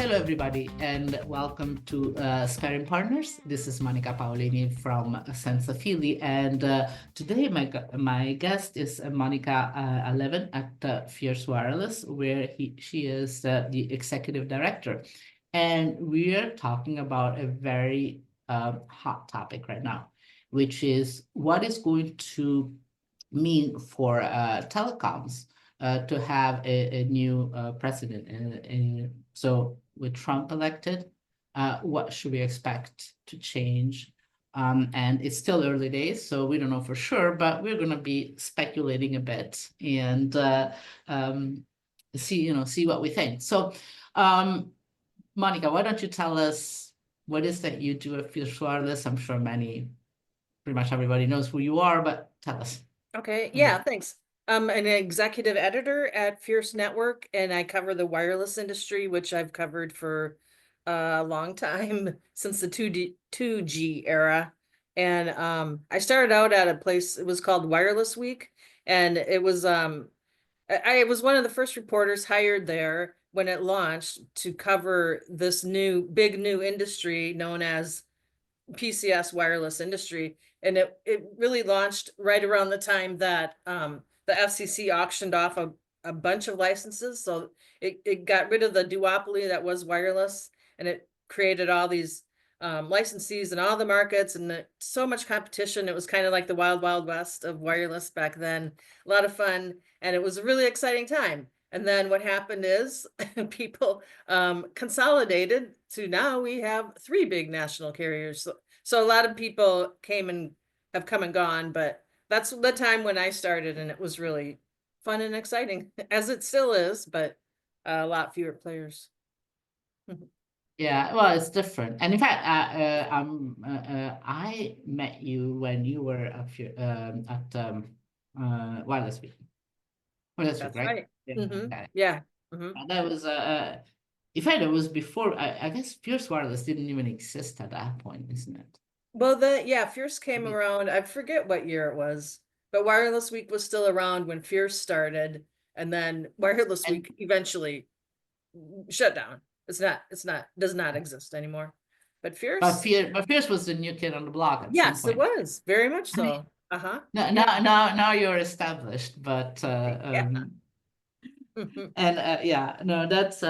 Hello, everybody, and welcome to Sparring Partners. This is Monica Paolini from Senza Fili, and today my guest is Monica Alleven at Fierce Wireless, where she is the executive director, and we are talking about a very hot topic right now, which is what is going to mean for telecoms to have a new president. And so with Trump elected, what should we expect to change? And it's still early days, so we don't know for sure, but we're going to be speculating a bit and see what we think. So, Monica, why don't you tell us what is that you do at Fierce Wireless? I'm sure pretty much everybody knows who you are, but tell us. Okay, yeah, thanks. I'm an executive editor at Fierce Network, and I cover the wireless industry, which I've covered for a long time, since the 2G era. And I started out at a place, it was called Wireless Week, and it was I was one of the first reporters hired there when it launched to cover this big new industry known as PCS wireless industry. And it really launched right around the time that the FCC auctioned off a bunch of licenses. So it got rid of the duopoly that was wireless, and it created all these licensees in all the markets, and so much competition. It was kind of like the wild, wild west of wireless back then. A lot of fun, and it was a really exciting time. And then what happened is people consolidated to now we have three big national carriers. So a lot of people have come and gone, but that's the time when I started, and it was really fun and exciting, as it still is, but a lot fewer players. Yeah, well, it's different. And in fact, I met you when you were at Wireless Week. Wireless Week, That's right? right. Yeah. Okay. Yeah. Hmm. And that was in fact, it was before. I guess Fierce Wireless didn't even exist at that point, isn't it? Well, Fierce came around. I forget what year it was, but Wireless Week was still around when Fierce started, and then Wireless And Week eventually shut down. Does not exist anymore. But Fierce, but Fierce was the new kid on the block at some yes, it point. was very much I mean, so. Uh-huh. now Yeah. now you're established, but Yeah. and yeah, no, that's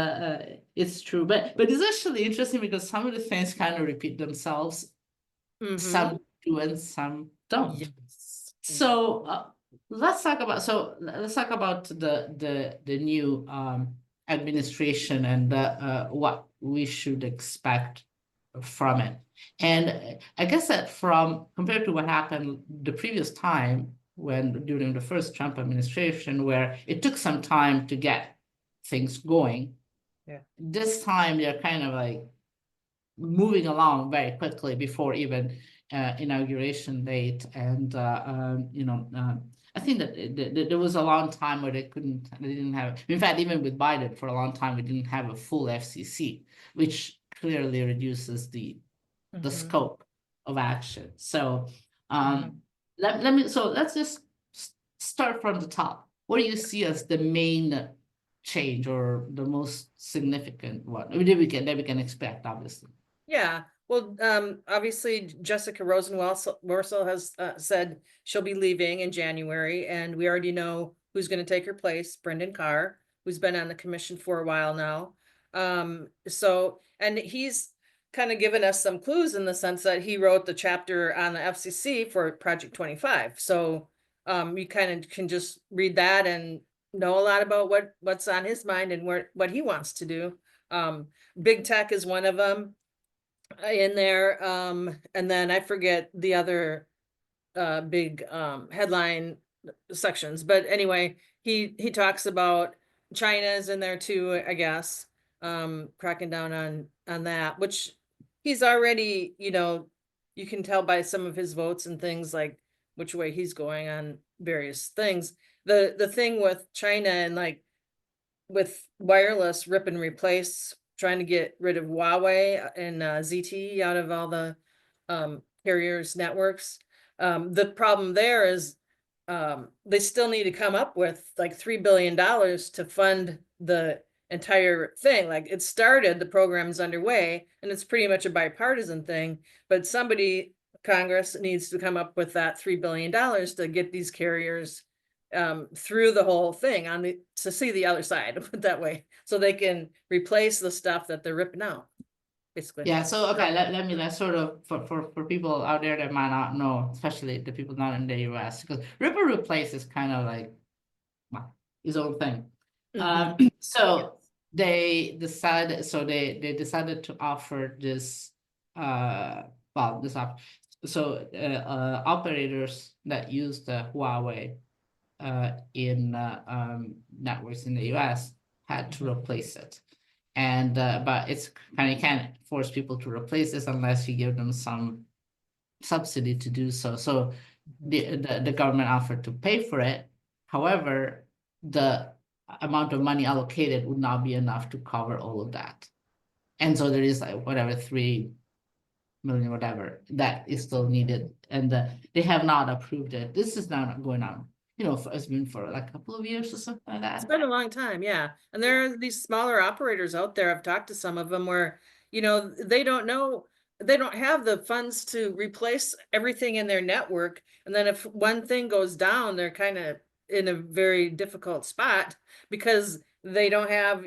it's true. But it's actually interesting because some of the things kind of repeat themselves. Hmm. Some do and some don't. Yes. So let's talk about the new administration and what we should expect from it. And I guess that from compared to what happened the previous time when during the first Trump administration, where it took some time to get things going, Yeah. this time they're kind of like moving along very quickly before even inauguration date. And I think that there was a long time where they didn't have. In fact, even with Biden, for a long time, we didn't have a full FCC, which clearly reduces the Hmm. scope of action. So Hmm. let's just start from the top. What do you see as the main change or the most significant one? I mean, that we can expect, obviously. Yeah. Well, obviously Jessica Rosenworcel has said she'll be leaving in January, and we already know who's going to take her place, Brendan Carr, who's been on the commission for a while now. And he's kind of given us some clues in the sense that he wrote the chapter on the FCC for Project 25. So you kind of can just read that and know a lot about what's on his mind and what he wants to do. Big tech is one of them in there. And then I forget the other big headline sections. But anyway, he talks about China's in there too, I guess. Cracking down on that, which he's already, you can tell by some of his votes and things, like which way he's going on various things. The thing with China and like with wireless rip and replace, trying to get rid of Huawei and ZTE out of all the carriers networks. The problem there is they still need to come up with like $3 billion to fund the entire thing. Like it started, the program's underway, and it's pretty much a bipartisan thing, but somebody, Congress needs to come up with that $3 billion to get these carriers through the whole thing to see the other side, put it that way, so they can replace the stuff that they're ripping out, basically. Yeah, so okay, let's sort of for people out there that might not know, especially the people not in the US, because rip and replace is kind of like, well, his own thing. Mhm. So they decided to offer this well this op so operators that use the Huawei in networks in the US had to replace it. And but it's kind of, you can't force people to replace this unless you give them some subsidy to do so. So the government offered to pay for it. However, the amount of money allocated would not be enough to cover all of that. And so there is like whatever 3 million, whatever, that is still needed. And they have not approved it. This is now not going on, it's been for like a couple of years or something like It's that. been a long time, yeah. And there are these smaller operators out there. I've talked to some of them where, they don't know, they don't have the funds to replace everything in their network. And then if one thing goes down, they're kind of in a very difficult spot because they don't have,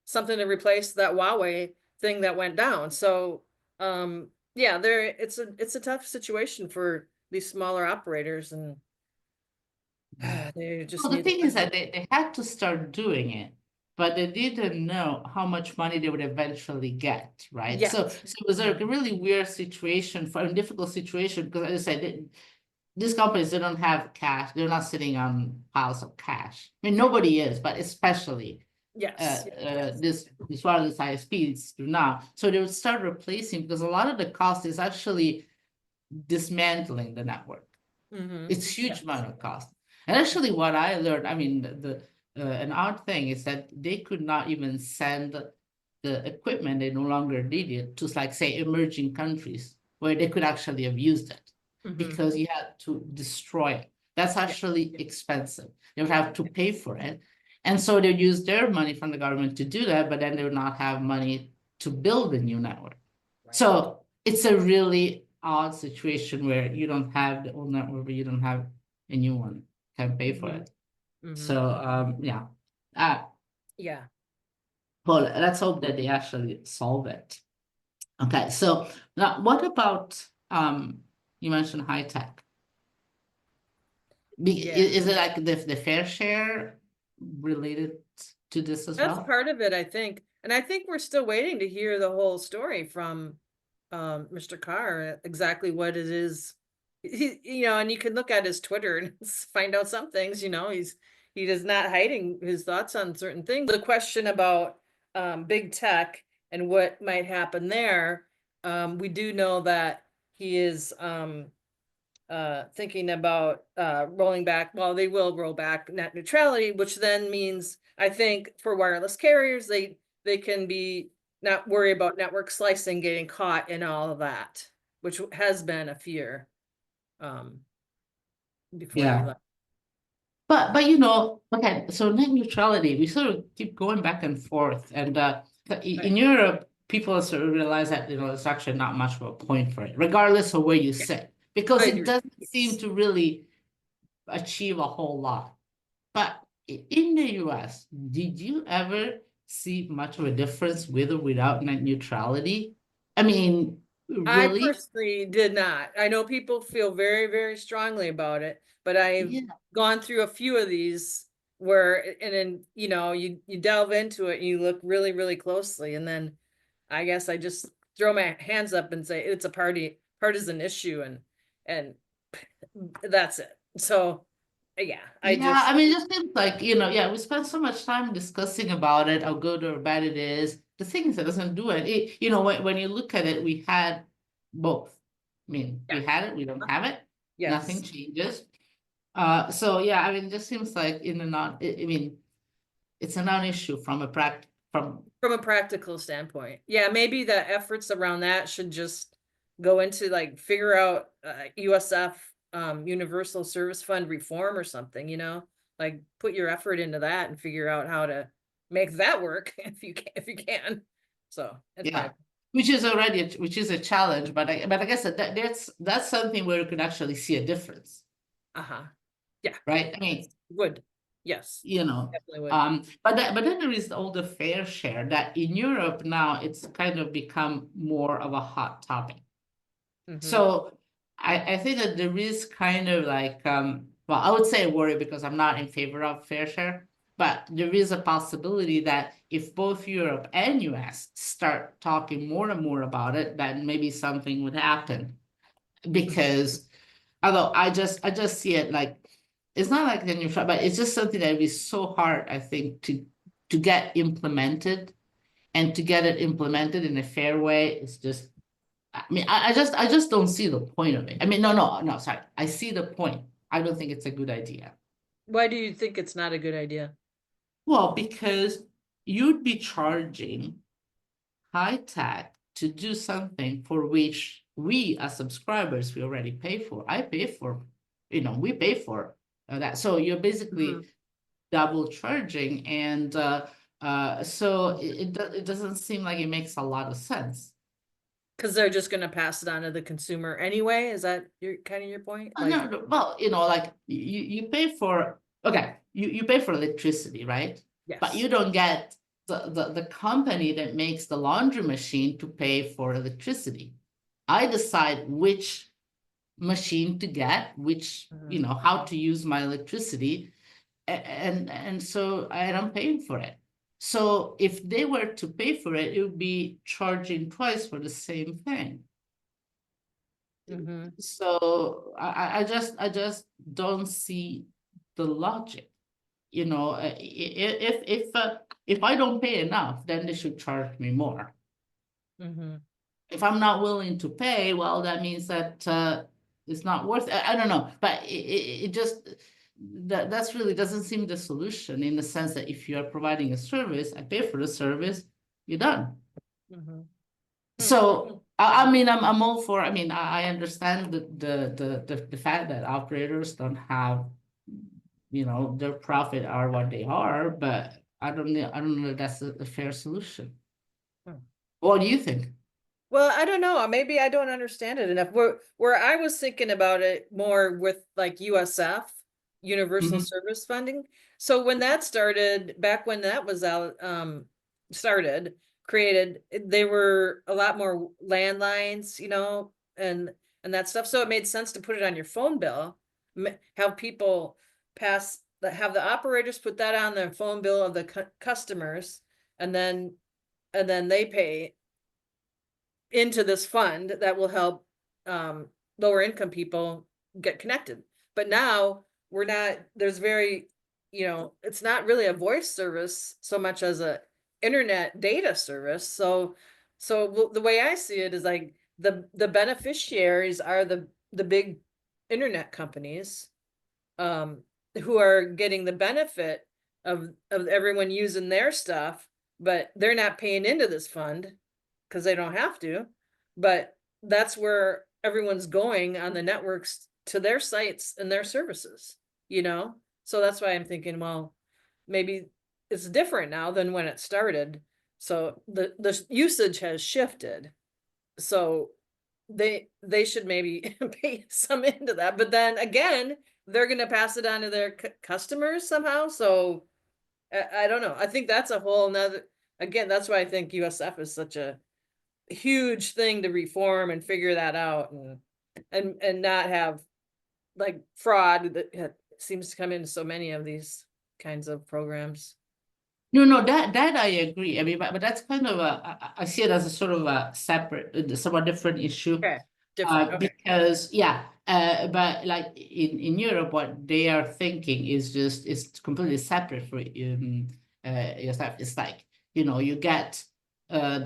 something to replace that Huawei thing that went down. So, yeah, it's a tough situation for these smaller operators, and they just Well, the need the thing is funding. that they had to start doing it, but they didn't know how much money they would eventually get, right? Yeah. So it was a really weird situation, for a difficult situation, because as I said, these companies, they don't have cash. They're not sitting on piles of cash. I mean, nobody is, but especially Yes. these wireless ISPs do not. So they would start replacing, because a lot of the cost is actually dismantling the network. Mm-hmm. It's huge amount of cost. And actually what I learned, I mean, an odd thing is that they could not even send the equipment they no longer needed to, like, say, emerging countries where they could actually have used it, Mm-hmm. because you had to destroy it. That's Yeah. actually expensive. They would have to pay for it. And so they use their money from the government to do that, but then they would not have money to build a new network. So it's a really odd situation where you don't have the old network, but you don't have a new one, can pay for it. Mm-hmm. So yeah. Uh, Yeah. well, let's hope that they actually solve it. Okay, so now what about you mentioned high tech? Yeah. Is it like the fair share related to this as That's well? part of it, I think. And I think we're still waiting to hear the whole story from Mr. Carr, exactly what it is. And you can look at his Twitter and find out some things, he is not hiding his thoughts on certain things. The question about big tech and what might happen there, we do know that he is thinking about rolling back. Well, they will roll back net neutrality, which then means, I think, for wireless carriers, they can be not worry about network slicing getting caught in all of that, which has been a fear um before he Yeah. left. But okay, so net neutrality, we sort of keep going back and forth. And in Europe, people sort of realize that there's actually not much of a point for it, regardless of where you Yeah, sit, because I it agree. doesn't seem Yes. to really achieve a whole lot. But in the US, did you ever see much of a difference with or without net neutrality? I mean, I really? personally did not. I know people feel very, very strongly about it, but I've Yeah. gone through a few of these where, and then, you delve into it and you look really, really closely. And then I guess I just throw my hands up and say it's a partisan issue, and that's it. So yeah, I Yeah, just I mean, it just seems like, yeah, we spend so much time discussing about it, how good or bad it is. The thing is, it doesn't do it. When you look at it, we had both. I mean, yeah, we had it, we don't have it, nothing yes. changes. So yeah, I mean, it just seems like in a not, I mean, it's a non-issue from a from, From a practical standpoint, yeah, maybe the efforts around that should just go into like figure out USF, Universal Service Fund reform or something, like put your effort into that and figure out how to make that work if you can. So that's Yeah, my which is already which is a challenge, but I guess that's something where you can actually see a difference, uh-huh. Yeah, right? I mean, would. Yes, you know, definitely would. but then there is all the fair share that in Europe now it's kind of become more of a hot topic. Mm-hmm. So I think that there is kind of like well, I would say worry because I'm not in favor of fair share, but there is a possibility that if both Europe and US start talking more and more about it, then maybe something would happen. Because although I just see it like it's not like the new but it's just something that is so hard, I think, to get implemented, and to get it implemented in a fair way is just I mean, I just don't see the point of it. I mean, no, sorry. I see the point. I don't think it's a good idea. Why do you think it's not a good idea? Well, because you'd be charging high tech to do something for which we as subscribers we already pay for. I pay for, we pay for that. So you're basically Mhm. double charging, and so it doesn't seem like it makes a lot of sense. Because they're just going to pass it on to the consumer anyway. Is that your kind of your point? No, Like, no, well, like you pay for okay, you pay for electricity, right? But yes. you don't get the company that makes the laundry machine to pay for electricity. I decide which machine to get, which, Mhm. how to use my electricity, and so I'm paying for it. So if they were to pay for it, it would be charging twice for the same thing. Mhm. So I just don't see the logic. If I don't pay enough, then they should charge me more. Mhm. If I'm not willing to pay, well, that means that it's not worth it. I don't know, but it just that's really doesn't seem the solution, in the sense that if you are providing a service, I pay for the service, you're done. Mhm. Hmm. So I mean I'm all for, I mean I understand the fact that operators don't have, their profit are what they are, but I don't know if that's a fair solution. Hmm. What do you think? Well, I don't know. Maybe I don't understand it enough. Where I was thinking about it more with like USF, Universal Mhm. Service Funding. So when that started, back when that was out, started, created, they were a lot more landlines, and that stuff. So it made sense to put it on your phone bill, have people have the operators put that on their phone bill of the customers, and then they pay into this fund that will help lower income people get connected. But now we're not, there's very, it's not really a voice service so much as a internet data service. So the way I see it is like the beneficiaries are the big internet companies, um, who are getting the benefit of everyone using their stuff, but they're not paying into this fund because they don't have to. But that's where everyone's going on the networks to their sites and their services, you know? So that's why I'm thinking, well, maybe it's different now than when it started. So the usage has shifted. So they should maybe pay some into that. But then again, they're going to pass it on to their customers somehow. So I don't know. I think that's a whole nother, again, that's why I think USF is such a huge thing to reform and figure that out, and not have like fraud that seems to come into so many of these kinds of programs. No, that I agree. I mean, but that's kind of I see it as a sort of a separate, somewhat different issue. Okay. Different. Okay. Because yeah, but like in Europe, what they are thinking is just is completely separate for yourself. It's like, you get like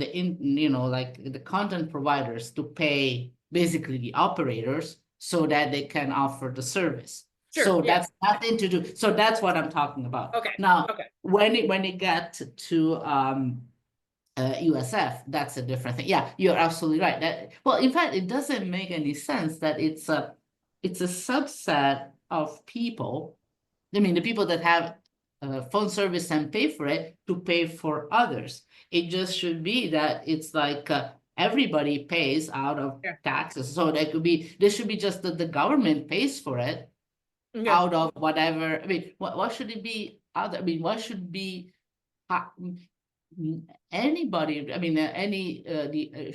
the content providers to pay basically the operators so that they can offer the service. Sure. So Yeah. that's nothing to do. So that's what I'm talking about. Okay. Now, Okay. when it got to USF, that's a different thing. Yeah, you're absolutely right. Well, in fact, it doesn't make any sense that it's a subset of people. I mean, the people that have phone service and pay for it to pay for others. It just should be that it's like everybody pays out of Yeah. taxes. So that could be, this should be just that the government pays for it Yeah. out of whatever. I mean, what should it be? Other, I mean, what should be ha- anybody? I mean,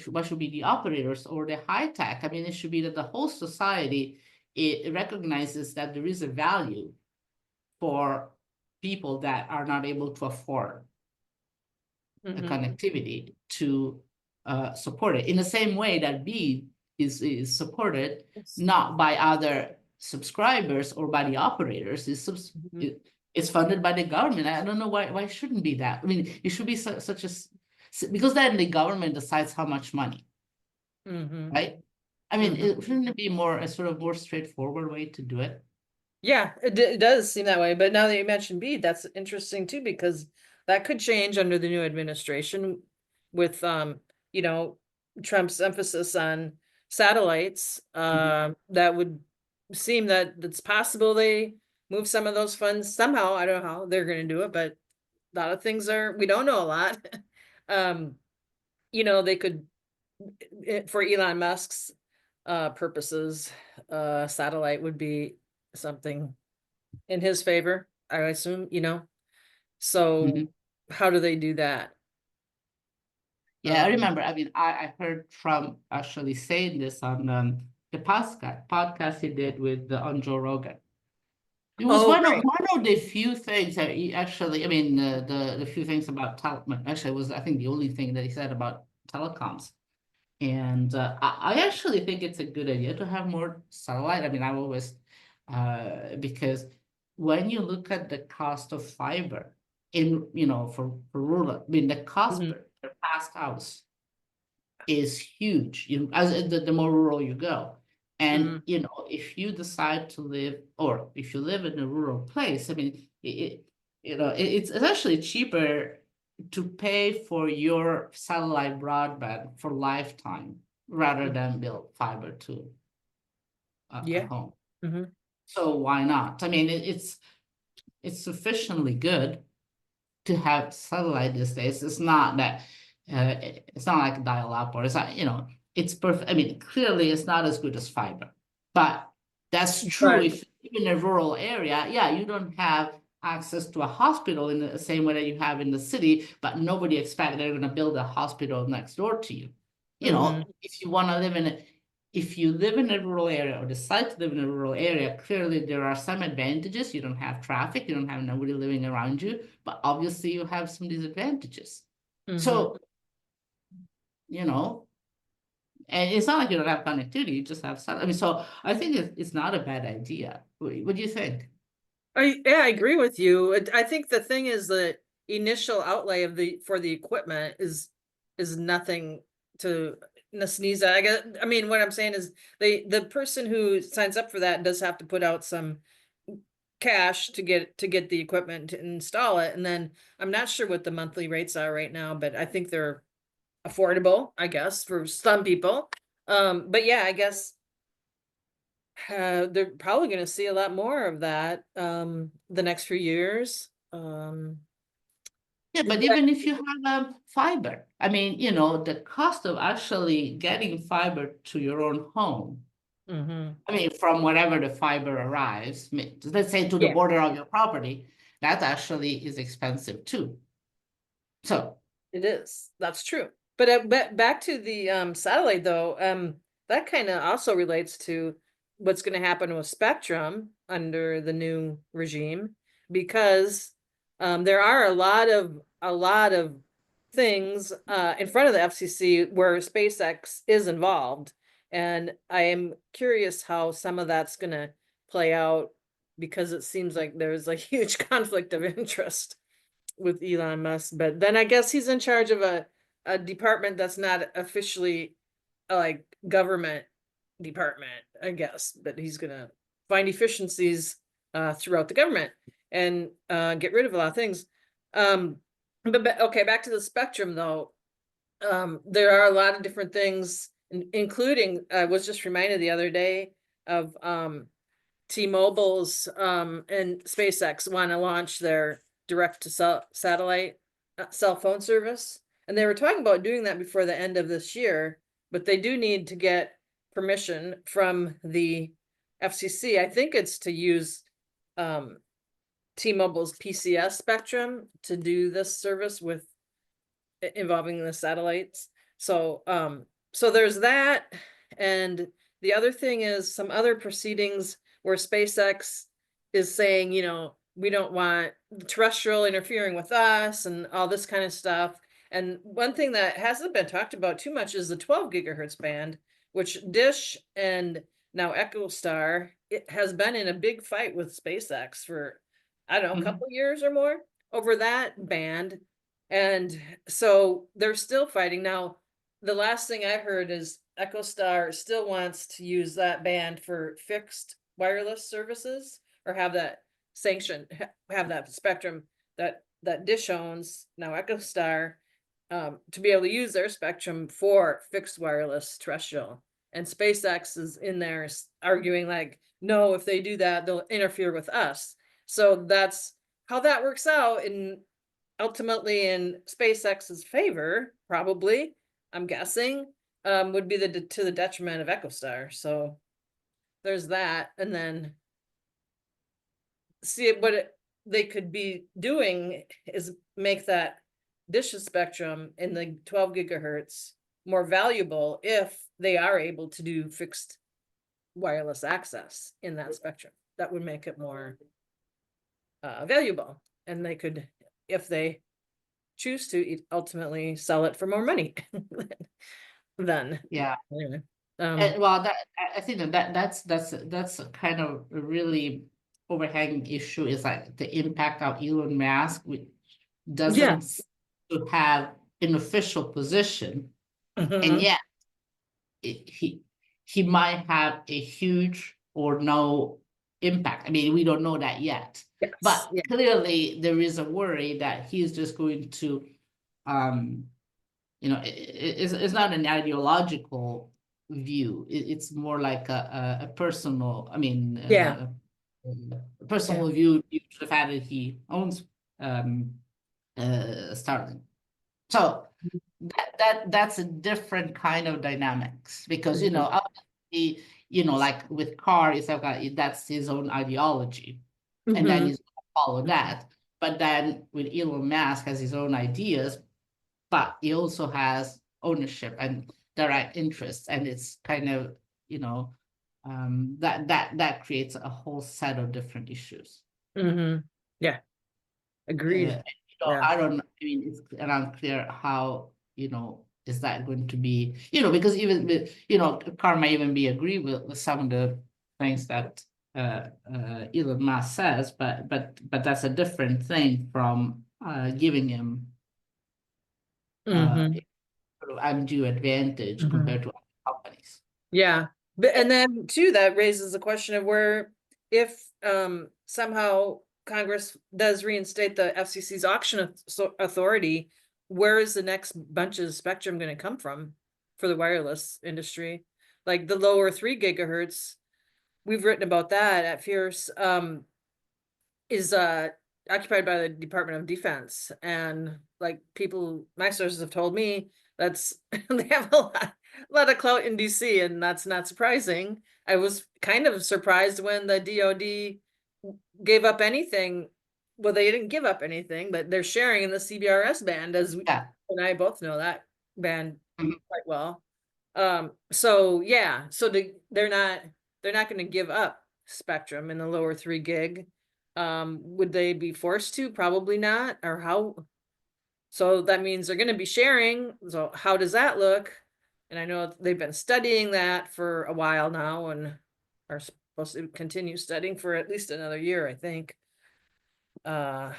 what should be the operators or the high tech? I mean, it should be that the whole society it recognizes that there is a value for people that are not able to afford a Mhm. connectivity to support it in the same way that B is supported Yes. not by other subscribers or by the operators. Mhm. It's funded by the government. I don't know why it shouldn't be that. I mean, it should be such a because then the government decides how much money, Mhm. right? I mean, Mhm. shouldn't it be more a sort of more straightforward way to do it? Yeah, it does seem that way. But now that you mentioned BEAD, that's interesting too, because that could change under the new administration with you know, Trump's emphasis on satellites. Mhm. That would seem that it's possible they move some of those funds somehow. I don't know how they're gonna do it, but a lot of things are we don't know a lot. um, you know, they could for Elon Musk's purposes, satellite would be something in his favor, I assume, you know. So Mhm. how do they do that? Yeah, I Um, remember. I mean, I heard Trump actually saying this on the podcast he did with on Joe Rogan. It was oh, right. one of the few things that he actually, I mean, the few things about actually it was I think the only thing that he said about telecoms. And I actually think it's a good idea to have more satellite. I mean, I've always because when you look at the cost of fiber in, you know, for rural, I mean, the cost Mhm. per past house is huge, you know, as the more rural you go. And Mhm. you know, if you decide to live, or if you live in a rural place, I mean, you know, it's actually cheaper to pay for your satellite broadband for lifetime rather than build fiber to a Yeah. home. Mhm. So why not? I mean, it's sufficiently good to have satellite these days. It's not that it's not like dial up, or it's not, you know, it's perfect. I mean, clearly it's not as good as fiber, but that's true But if you live in a rural area. Yeah, you don't have access to a hospital in the same way that you have in the city, but nobody expects they're going to build a hospital next door to you. You mhm. know, if you want to live in a if you live in a rural area or decide to live in a rural area, clearly there are some advantages. You don't have traffic, you don't have nobody living around you, but obviously you have some disadvantages. Mhm. So, you know, and it's not like you don't have connectivity, you just have some. I mean, so I think it's not a bad idea. What do you think? I agree with you. I think the thing is the initial outlay of the for the equipment is nothing to sneeze at. I guess I mean what I'm saying is the person who signs up for that does have to put out some cash to get the equipment to install it, and then I'm not sure what the monthly rates are right now, but I think they're affordable, I guess, for some people. But yeah, I guess they're probably going to see a lot more of that the next few years. Yeah, but even if you have fiber, I mean, you know, the cost of actually getting fiber to your own home, Mhm. I mean, from wherever the fiber arrives, let's say to the Yeah, border of your property, that actually is expensive too. So, it is. That's true. But back to the satellite though, that kind of also relates to what's going to happen with Spectrum under the new regime, because there are a lot of things in front of the FCC where SpaceX is involved, and I am curious how some of that's going to play out, because it seems like there's a huge conflict of interest with Elon Musk. But then I guess he's in charge of a department that's not officially like government department, I guess, but he's gonna find efficiencies throughout the government and get rid of a lot of things. Um, but okay, back to the spectrum though. There are a lot of different things, including I was just reminded the other day of T-Mobile's and SpaceX want to launch their direct to satellite cell phone service. And they were talking about doing that before the end of this year, but they do need to get permission from the FCC. I think it's to use T-Mobile's PCS spectrum to do this service with involving the satellites. So so there's that. And the other thing is some other proceedings where SpaceX is saying, you know, we don't want terrestrial interfering with us and all this kind of stuff. And one thing that hasn't been talked about too much is the 12 gigahertz band, which Dish and now EchoStar, it has been in a big fight with SpaceX for, I don't know, a couple years or more over that band. And so they're still fighting. Now, the last thing I heard is EchoStar still wants to use that band for fixed wireless services or have that sanction, have that spectrum that Dish owns, now EchoStar, to be able to use their spectrum for fixed wireless terrestrial. And SpaceX is in there arguing like, no, if they do that, they'll interfere with us. So that's how that works out. And ultimately in SpaceX's favor, probably, I'm guessing, would be to the detriment of EchoStar. So there's that. And then see what they could be doing is make that Dish's spectrum in the 12 gigahertz more valuable if they are able to do fixed wireless access in that spectrum. That would make it more valuable, and they could, if they choose to, ultimately sell it for more money. Then Yeah. anyway, Well, I think that's a kind of a really overhanging issue is like the impact of Elon Musk, which doesn't yes. seem to have an official position, and Mhm. yet he might have a huge or no impact. I mean, we don't know that yet, Yes. but Yeah. clearly there is a worry that he's just going to, you know, it's not an ideological view. It's more like a personal, I mean, Yeah. a personal view due to the fact that he owns Starlink. So that's a different kind of dynamics because you Mhm. know obviously you know like with Carr it's like that's his own ideology and then Mhm. he's gonna follow that. But then with Elon Musk has his own ideas, but he also has ownership and direct interests, and it's kind of you know that creates a whole set of different issues. Mhm. Yeah. Agreed. You know, Yeah. I don't, I mean, it's unclear how, you know, is that going to be, you know, because even with, you know, Carr may even be agree with some of the things that Elon Musk says, but that's a different thing from giving him Mhm. sort of undue advantage Mhm. compared to other companies. Yeah. But and then too, that raises the question of where if somehow Congress does reinstate the FCC's auction authority, where is the next bunch of spectrum going to come from for the wireless industry? Like the lower 3 gigahertz, we've written about that at Fierce, is occupied by the Department of Defense. And like people, my sources have told me that's they have a lot of clout in DC, and that's not surprising. I was kind of surprised when the DoD gave up anything. Well, they didn't give up anything, but they're sharing in the CBRS band, as we Yeah. and I both know that band Mhm. quite well. So yeah, so they're not going to give up spectrum in the lower 3 gig. Would they be forced to? Probably not. Or how? So that means they're going to be sharing. So how does that look? And I know they've been studying that for a while now and are supposed to continue studying for at least another year, I think.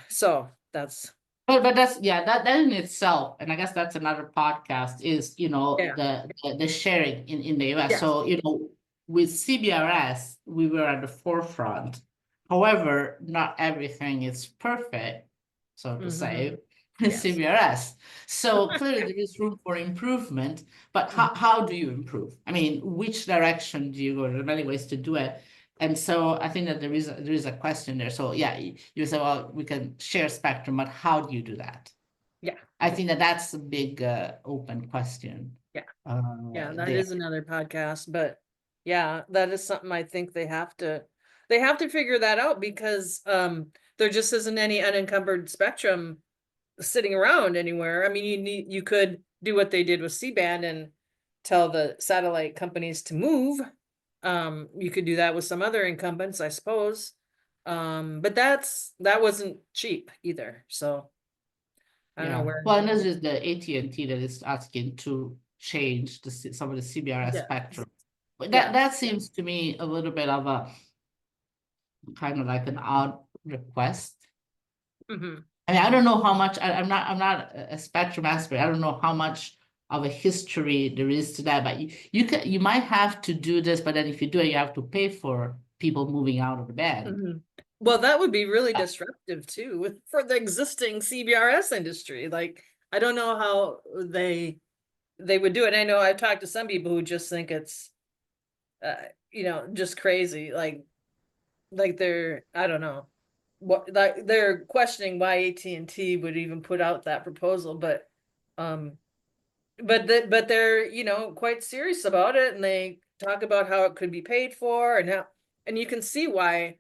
So that's But that's yeah that in itself, and I guess that's another podcast is you know yeah. the sharing in the US. Yes. So you know with CBRS we were at the forefront. However, not everything is perfect, so to say, Hmm. with Yes. CBRS. So clearly there is room for improvement. But how do you improve? I mean, which direction do you go? There are many ways to do it. And so I think that there is a question there. So yeah, you say, well, we can share spectrum, but how do you do that? Yeah, I think that that's a big open question yeah, uh, yeah, that there. is another podcast, but yeah, that is something I think they have to figure that out because there just isn't any unencumbered spectrum sitting around anywhere. I mean, you could do what they did with C-band and tell the satellite companies to move. You could do that with some other incumbents, I suppose. But that wasn't cheap either. So I don't know Yeah, where. well, and this is the AT&T that is asking to change some of the CBRS Yeah, spectrum. But yeah. that seems to me a little bit of a kind of like an odd request. Hmm. I mean, I don't know how much, I'm not a spectrum expert. I don't know how much of a history there is to that, but you might have to do this, but then if you do it, you have to pay for people moving out of the band. Hmm. Well, that would be really disruptive too for the existing CBRS industry. Like, I don't know how they would do it. I know I've talked to some people who just think it's uh, just crazy. Like they're, I don't know what, like they're questioning why AT&T would even put out that proposal, um but they're quite serious about it, and they talk about how it could be paid for, and you can see why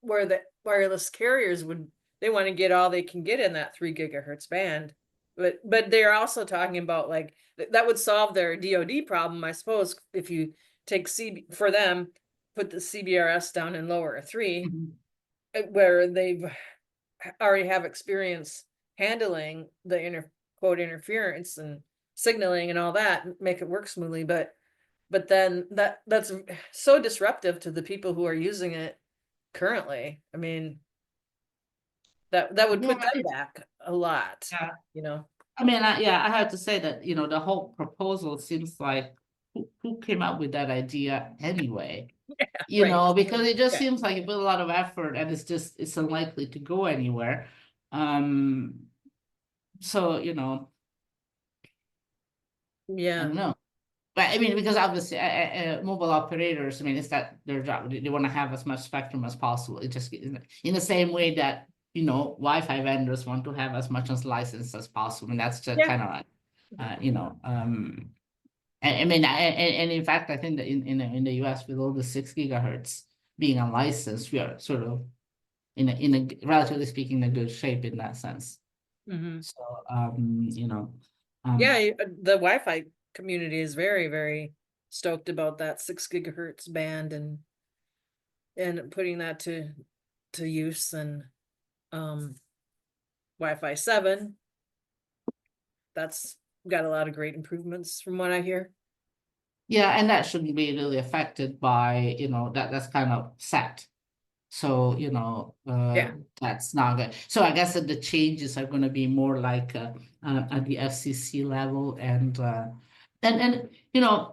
where the wireless carriers would, they want to get all they can get in that 3 gigahertz band. But they're also talking about, like, that would solve their DoD problem, I suppose, if you take for them, put the CBRS down and lower a 3, Mhm. where they've already have experience handling the quote interference and signaling and all that, make it work smoothly. But then that's so disruptive to the people who are using it currently. I mean, that would put Yeah, them back a lot, yeah. you know. I mean, yeah, I have to say that, the whole proposal seems like who came up with that idea anyway? Right. Because it just Yeah. seems like you put a lot of effort and it's unlikely to go anywhere. So, I Yeah. don't know. But I mean, because obviously, mobile operators, I mean, it's that their job. They want to have as much spectrum as possible. It just in the same way that Wi-Fi vendors want to have as much as license as possible. And that's just Yeah. kind of like, I mean, and in fact, I think that in the US with all the 6 gigahertz being unlicensed, we are sort of in a relatively speaking, in a good shape in that sense. Hmm. So, um, Yeah, the Wi-Fi community is very, very stoked about that 6 gigahertz band, and putting that to use. And um Wi-Fi 7, that's got a lot of great improvements from what I hear. yeah, and that shouldn't be really affected by, that's kind of set. So, Yeah. that's not good. So I guess that the changes are going to be more like at the FCC level and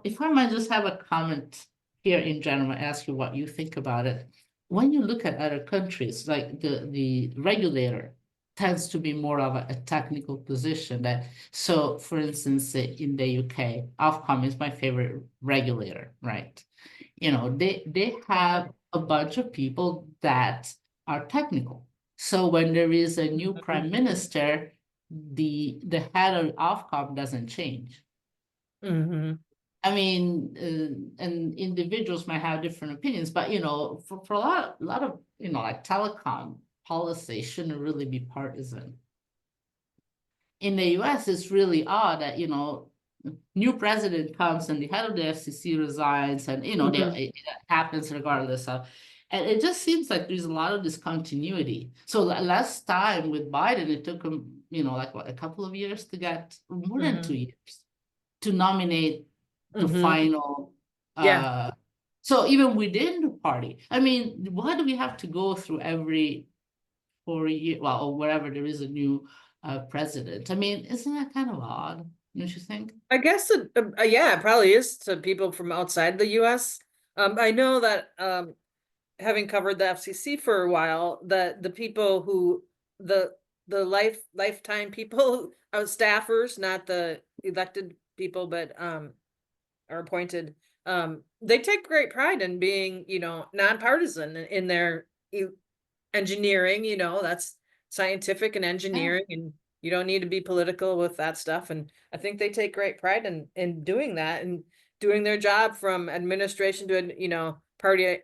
if I might just have a comment here in general, ask you what you think about it. When you look at other countries, like the regulator tends to be more of a technical position that, so for instance, in the UK, Ofcom is my favorite regulator, right? They have a bunch of people that are technical. So when there is a new Mhm. prime minister, the head of Ofcom doesn't change. Mhm. I mean, and individuals might have different opinions, but for a lot of like telecom policy shouldn't really be partisan. In the US, it's really odd that, new president comes and the head of the FCC resigns and, Mhm. it happens regardless of, and it just seems like there's a lot of discontinuity. So last time with Biden, it took him, like what, a couple of years to get, more than Mhm. 2 years to nominate the Mhm. final, Yeah. so even within the party, I mean, why do we have to go through every 4 year, well, or wherever there is a new president? I mean, isn't that kind of odd? Don't you think? I guess yeah, it probably is to people from outside the US. I know that having covered the FCC for a while, that the people who the lifetime people, staffers, not the elected people, but are appointed, they take great pride in being, nonpartisan in their engineering, that's scientific and Yeah. engineering, and you don't need to be political with that stuff. And I think they take great pride in doing that and doing their job from administration to, party,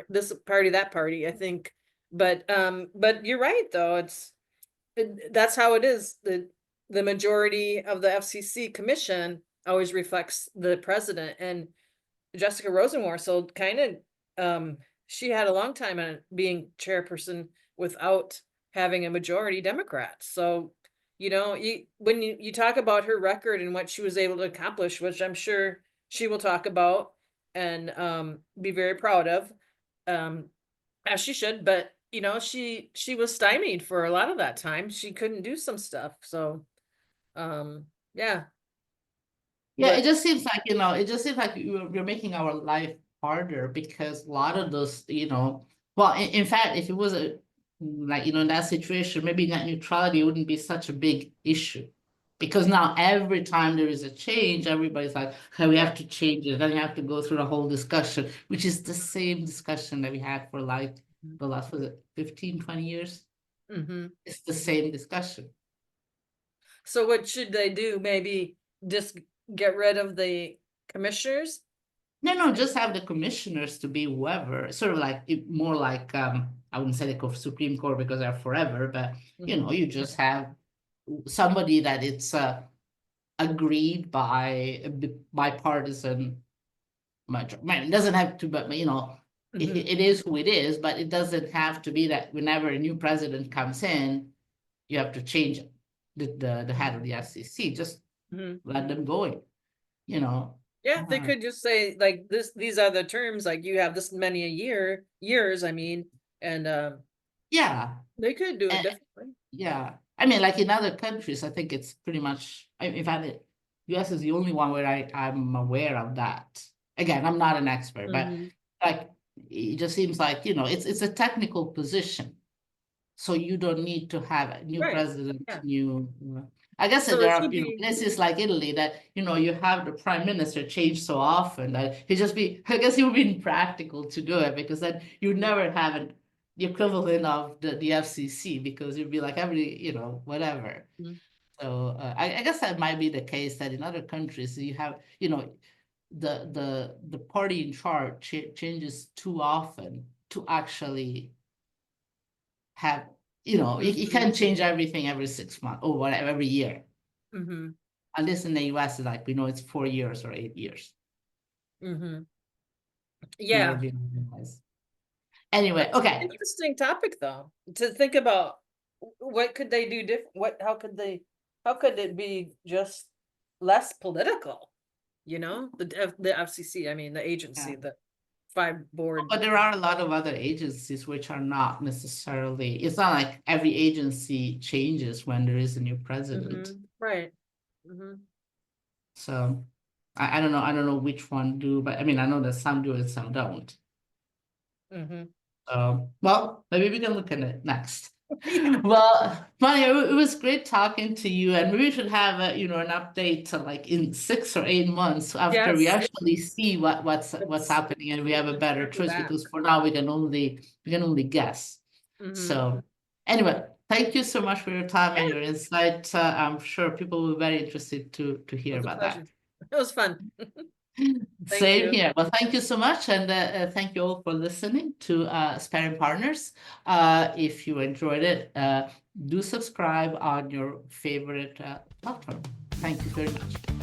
this party, that party, I think. But you're right though. That's how it is. The majority of the FCC commission always reflects the president, and Jessica Rosenworcel kind of she had a long time on being chairperson without having a majority Democrat. So, when you talk about her record and what she was able to accomplish, which I'm sure she will talk about and be very proud of, um, as she should, but she was stymied for a lot of that time. She couldn't do some stuff. So, yeah, Yeah, it but just seems like, it just seems like you're making our life harder because a lot of those, well, in fact, if it was like, in that situation, maybe net neutrality wouldn't be such a big issue. Because now every time there is a change, everybody's like, okay, we have to change it. Then you have to go through the whole discussion, which is the same discussion that we had for like the last, was it 15, 20 years? hmm It's the same discussion. So what should they do? Maybe just get rid of the commissioners? No, just have the commissioners to be whoever, sort of like more like I wouldn't say the Supreme Court because they're forever, but Mhm. you just have somebody that it's agreed by a bipartisan majority. It doesn't have to, but Mhm. it is who it is, but it doesn't have to be that whenever a new president comes in, you have to change the head of the SEC. Just Mhm. let them go, you know. Yeah, they Uh, could just say like these are the terms, like you have this many years, I mean, and yeah. they could do it differently. Yeah, I mean, like in other countries, I think it's pretty much. In fact, U.S. is the only one where I'm aware of that. Again, I'm not an expert, but Mhm. like it just seems like it's a technical position, so you don't need to have a new Right. president, Yeah. new. I guess that So there it are should be, places like Italy that you have the prime minister change so often that he just be. I guess it would be impractical to do it because then you never have the equivalent of the FCC because you'd be like every whatever. Mhm. So I guess that might be the case that in other countries you have the party in charge changes too often to actually have you Mhm. can't change everything every 6 months or whatever every year. Mhm. At least in the US, it's like we know it's 4 years or 8 years. Mhm. Never Yeah. been otherwise. Anyway, That's an okay. interesting topic though, to think about. What could they do different? How could it be just less political? The FCC, I mean, the Yeah. agency, the five board. But there are a lot of other agencies which are not necessarily, it's not like every agency changes when there is a new president. Right. hmm So I don't know which one do, but I mean, I know that some do and some don't. hmm Well, maybe we can look at it next. Yeah. Well, Maya, it was great talking to you, and maybe we should have an update like in 6 or 8 months after we Yes. actually see what's Let's happening, and we have a better do choice that. because for now we can only guess. hmm So anyway, thank you so much for your time and your insight. I'm sure people will be very interested to It hear was a about that. pleasure. It was fun. Thank Same you. here. Well, thank you so much, and thank you all for listening to Sparring Partners. If you enjoyed it, do subscribe on your favorite platform. Thank you very much.